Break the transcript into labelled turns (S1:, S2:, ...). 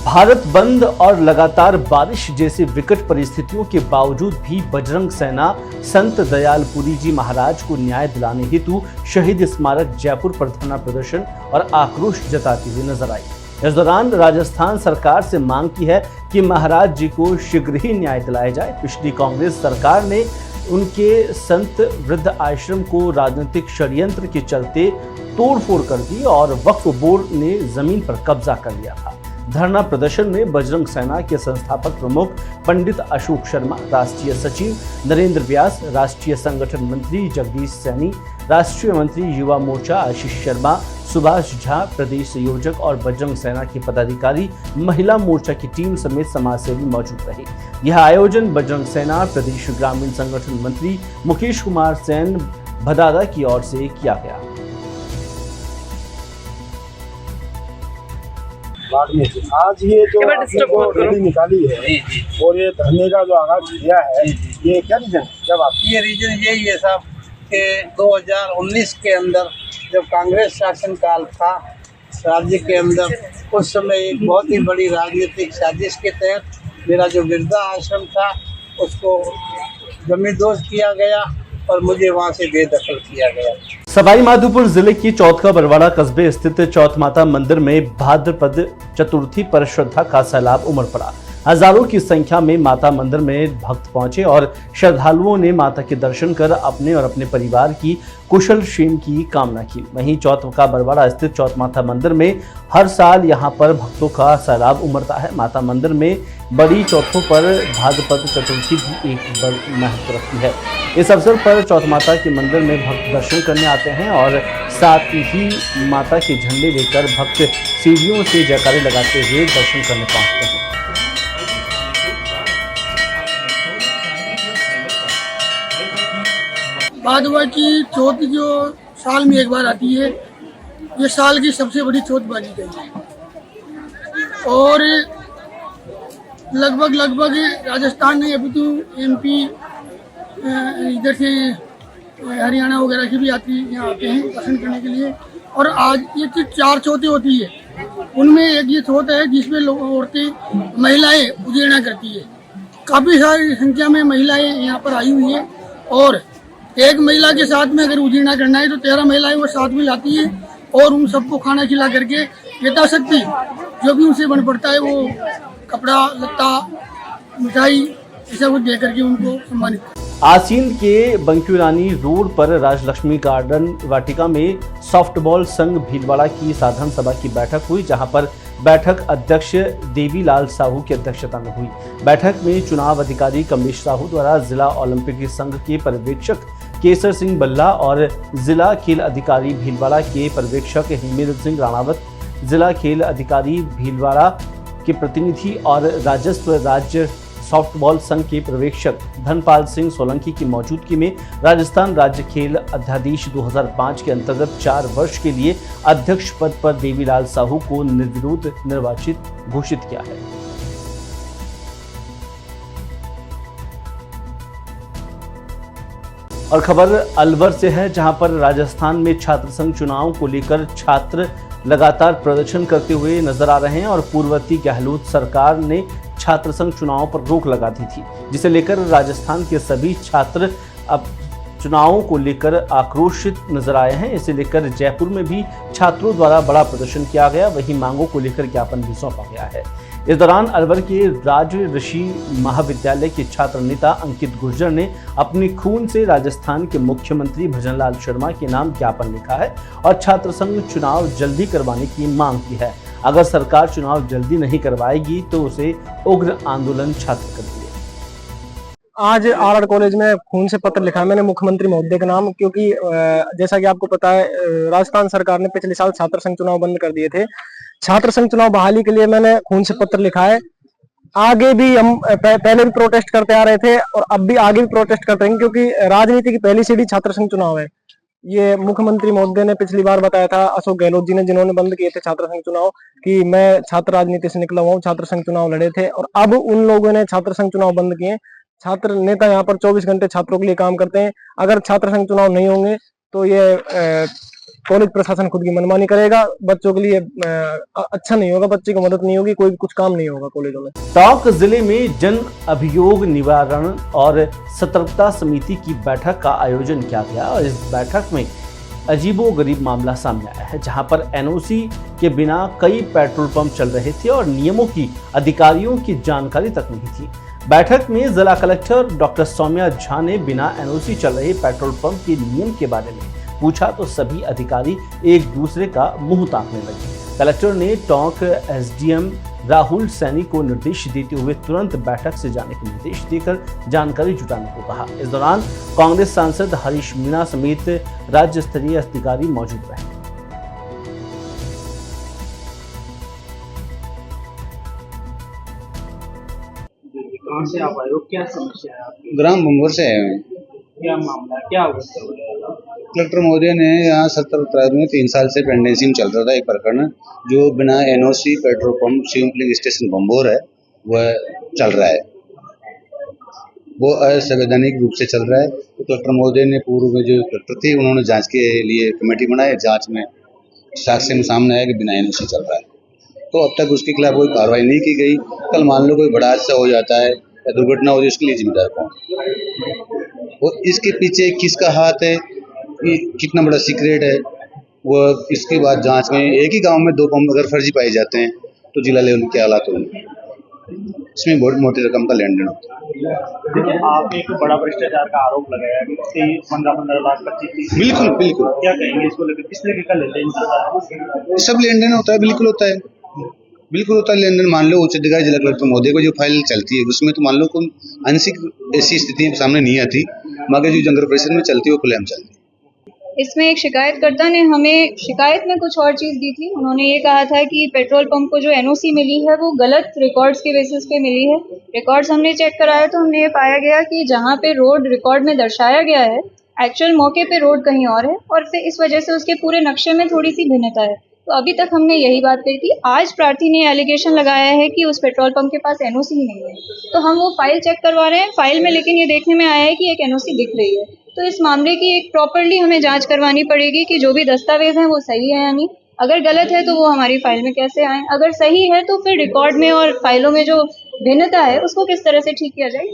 S1: भारत बंद और लगातार बारिश जैसी विकट परिस्थितियों के बावजूद भी बजरंग सेना संत दयालपुरी जी महाराज को न्याय दिलाने हेतु शहीद स्मारक जयपुर पर धरना प्रदर्शन और आक्रोश जताती हुई नजर आई। इस दौरान राजस्थान सरकार से मांग की है कि महाराज जी को शीघ्र ही न्याय दिलाया जाए। पिछली कांग्रेस सरकार ने उनके संत वृद्ध आश्रम को राजनीतिक षड्यंत्र के चलते तोड़फोड़ कर दी और वक्फ बोर्ड ने जमीन पर कब्जा कर लिया था। धरना प्रदर्शन में बजरंग सेना के संस्थापक प्रमुख पंडित अशोक शर्मा, राष्ट्रीय सचिव नरेंद्र व्यास, राष्ट्रीय संगठन मंत्री जगदीश सैनी, राष्ट्रीय मंत्री युवा मोर्चा आशीष शर्मा, सुभाष झा, प्रदेश संयोजक और बजरंग सेना के पदाधिकारी, महिला मोर्चा की टीम समेत समाजसेवी मौजूद रहे। यह आयोजन बजरंग सेना प्रदेश ग्रामीण संगठन मंत्री मुकेश कुमार सेन भदादा की ओर से किया गया।
S2: आज ये जो रैली निकाली है और ये धरने का जो आगाज किया है, ये क्या रीजन है? जब आप
S3: ये रीजन यही है साहब कि 2019 के अंदर जब कांग्रेस शासन काल था राज्य के अंदर, उस समय एक बहुत ही बड़ी राजनीतिक साजिश के तहत मेरा जो वृद्धा आश्रम था उसको जमींदोज किया गया और मुझे वहां से बेदखल किया गया।
S1: सवाई माधोपुर जिले की चौथ का बरवाड़ा कस्बे स्थित चौथ माता मंदिर में भाद्रपद चतुर्थी पर श्रद्धा का सैलाब उमड़ पड़ा। हजारों की संख्या में माता मंदिर में भक्त पहुंचे और श्रद्धालुओं ने माता के दर्शन कर अपने और अपने परिवार की कुशल क्षेम की कामना की। वहीं चौथ का बरवाड़ा स्थित चौथ माता मंदिर में हर साल यहां पर भक्तों का सैलाब उमड़ता है। माता मंदिर में बड़ी चौथों पर भाद्रपद चतुर्थी भी एक बड़ा महत्व रखती है। इस अवसर पर चौथ माता के मंदिर में भक्त दर्शन करने आते हैं और साथ ही माता के झंडे लेकर भक्त सीढ़ियों से जयकारे लगाते हुए दर्शन करने पहुंचते हैं।
S4: भादवा की चौथ जो साल में एक बार आती है, ये साल की सबसे बड़ी चौथ मानी गई है और लगभग राजस्थान में अभी तो एमपी इधर से हरियाणा वगैरह से भी यहाँ आते हैं दर्शन करने के लिए। और आज ये 4 चौथें होती है, उनमें एक ये चौथ है जिसमें लोग औरतें महिलाएं उजेड़ा करती है। काफ़ी सारी संख्या में महिलाएं यहाँ पर आई हुई है और एक महिला के साथ में अगर उजीना करना है तो 13 महिलाएं वो साथ में लाती है और उन सबको खाना खिला करके यथाशक्ति जो भी उनसे बन पड़ता है वो कपड़ा लत्ता मिठाई ऐसा कुछ दे करके उनको सम्मानित।
S1: आसीन के बंक्यूरानी रोड पर राजलक्ष्मी गार्डन वाटिका में सॉफ्टबॉल संघ भीलवाड़ा की साधारण सभा की बैठक हुई, जहां पर बैठक अध्यक्ष देवीलाल साहू की अध्यक्षता में हुई। बैठक में चुनाव अधिकारी कमलेश साहू द्वारा जिला ओलंपिक संघ के पर्यवेक्षक केसर सिंह बल्ला और जिला खेल अधिकारी भीलवाड़ा के पर्यवेक्षक हेमेंद्र सिंह राणावत, जिला खेल अधिकारी भीलवाड़ा के प्रतिनिधि और राजस्व राज्य सॉफ्टबॉल संघ के पर्यवेक्षक धनपाल सिंह सोलंकी की मौजूदगी में राजस्थान राज्य खेल अध्यादेश 2005 के अंतर्गत 4 वर्ष के लिए अध्यक्ष पद पर देवीलाल साहू को निर्विरोध निर्वाचित घोषित किया है। और खबर अलवर से है, जहां पर राजस्थान में छात्र संघ चुनाव को लेकर छात्र लगातार प्रदर्शन करते हुए नजर आ रहे हैं और पूर्ववर्ती गहलोत सरकार ने छात्र संघ चुनाव पर रोक लगा दी थी, जिसे लेकर राजस्थान के सभी छात्र अब चुनावों को लेकर आक्रोशित नजर आए हैं। इसे लेकर जयपुर में भी छात्रों द्वारा बड़ा प्रदर्शन किया गया, वहीं मांगों को लेकर ज्ञापन भी सौंपा गया है। इस दौरान अलवर के राज ऋषि महाविद्यालय के छात्र नेता अंकित गुर्जर ने अपने खून से राजस्थान के मुख्यमंत्री भजनलाल शर्मा के नाम ज्ञापन लिखा है और छात्र संघ चुनाव जल्दी करवाने की मांग की है। अगर सरकार चुनाव जल्दी नहीं करवाएगी तो उसे उग्र आंदोलन छात्र करेंगे।
S5: आज आरआर कॉलेज में खून से पत्र लिखा है मैंने मुख्यमंत्री महोदय के नाम, क्योंकि जैसा कि आपको पता है राजस्थान सरकार ने पिछले साल छात्र संघ चुनाव बंद कर दिए थे। छात्र संघ चुनाव बहाली के लिए मैंने खून से पत्र लिखा है। आगे भी हम पहले भी प्रोटेस्ट करते आ रहे थे और अब भी आगे भी प्रोटेस्ट करते हैं, क्योंकि राजनीति की पहली सीढ़ी छात्र संघ चुनाव है। ये मुख्यमंत्री महोदय ने पिछली बार बताया था, अशोक गहलोत जी ने, जिन्होंने बंद किए थे छात्र संघ चुनाव, कि मैं छात्र राजनीति से निकला हुआ हूँ, छात्र संघ चुनाव लड़े थे। और अब उन लोगों ने छात्र संघ चुनाव बंद किए। छात्र नेता यहाँ पर 24 घंटे छात्रों के लिए काम करते हैं। अगर छात्र संघ चुनाव नहीं होंगे तो ये कॉलेज प्रशासन खुद की मनमानी करेगा, बच्चों के लिए अच्छा नहीं होगा, बच्चे को मदद नहीं होगी, कोई कुछ काम नहीं होगा कॉलेजों में।
S1: टोंक जिले में जन अभियोग निवारण और सतर्कता समिति की बैठक का आयोजन किया गया और इस बैठक में अजीबोगरीब मामला सामने आया है, जहां पर एनओसी के बिना कई पेट्रोल पंप चल रहे थे और नियमों की अधिकारियों की जानकारी तक नहीं थी। बैठक में जिला कलेक्टर डॉक्टर सौम्या झा ने बिना एनओसी चल रहे पेट्रोल पंप के नियम के बारे में पूछा तो सभी अधिकारी एक दूसरे का मुंह ताकने लगे। कलेक्टर ने टोंक एसडीएम राहुल सैनी को निर्देश देते हुए तुरंत बैठक से जाने के निर्देश देकर जानकारी जुटाने को कहा। इस दौरान कांग्रेस सांसद हरीश मीणा समेत राज्य स्तरीय अधिकारी मौजूद रहे।
S6: कहाँ से आप आए हो, क्या समस्या है आपकी?
S7: ग्राम बंगोर से आए हैं।
S6: क्या मामला है, क्या हुआ?
S7: कलेक्टर महोदय ने यहाँ 70 अपराध में 3 साल से पेंडेंसी में चल रहा था एक प्रकरण जो बिना एनओसी पेट्रोल पंप शिवलिंग स्टेशन बंबोर है वह चल रहा है, वो असंवैधानिक रूप से चल रहा है। तो कलेक्टर महोदय ने पूर्व में जो कलेक्टर थे उन्होंने जांच के लिए कमेटी बनाई, जांच में साक्ष्य में सामने आया कि बिना एनओसी चल रहा है, तो अब तक उसके खिलाफ कोई कार्रवाई नहीं की गई। कल मान लो कोई बड़ा हादसा हो जाता है या दुर्घटना हो जाए, उसके लिए जिम्मेदार कौन, और इसके पीछे किसका हाथ है, कितना बड़ा सीक्रेट है, वो इसके बाद जांच में एक ही गांव में 2 पंप अगर फर्जी पाए जाते हैं तो जिला लेवल के हालात होंगे, इसमें बहुत मोटी रकम का लेन देन होता है।
S6: देखिए, आप एक बड़ा भ्रष्टाचार का आरोप लगाया कि 15 लाख 25
S7: बिल्कुल बिल्कुल,
S6: क्या कहेंगे इसको लेकर, किस लेके का लेन देन चलता है?
S7: सब लेन देन होता है, बिल्कुल होता है, बिल्कुल होता है लेन देन। मान लो उच्च अधिकारी जिला कलेक्टर महोदय को जो फाइल चलती है उसमें तो मान लो कोई आंशिक ऐसी स्थिति सामने नहीं आती, मगर जो नगर परिषद में चलती है वो खुलेआम चलती है।
S8: इसमें एक शिकायतकर्ता ने हमें शिकायत में कुछ और चीज़ दी थी। उन्होंने ये कहा था कि पेट्रोल पंप को जो एनओसी मिली है वो गलत रिकॉर्ड्स के बेसिस पे मिली है। रिकॉर्ड्स हमने चेक कराया तो हमने ये पाया गया कि जहाँ पे रोड रिकॉर्ड में दर्शाया गया है एक्चुअल मौके पे रोड कहीं और है और फिर इस वजह से उसके पूरे नक्शे में थोड़ी सी भिन्नता है। तो अभी तक हमने यही बात कही थी। आज प्रार्थी ने एलिगेशन लगाया है कि उस पेट्रोल पंप के पास एनओसी ही नहीं है, तो हम वो फाइल चेक करवा रहे हैं। फाइल में लेकिन ये देखने में आया है कि एक एनओसी दिख रही है, तो इस मामले की एक प्रॉपरली हमें जांच करवानी पड़ेगी कि जो भी दस्तावेज हैं वो सही है या नहीं। अगर गलत है तो वो हमारी फाइल में कैसे आए, अगर सही है तो फिर रिकॉर्ड में और फाइलों में जो भिन्नता है उसको किस तरह से ठीक किया जाए।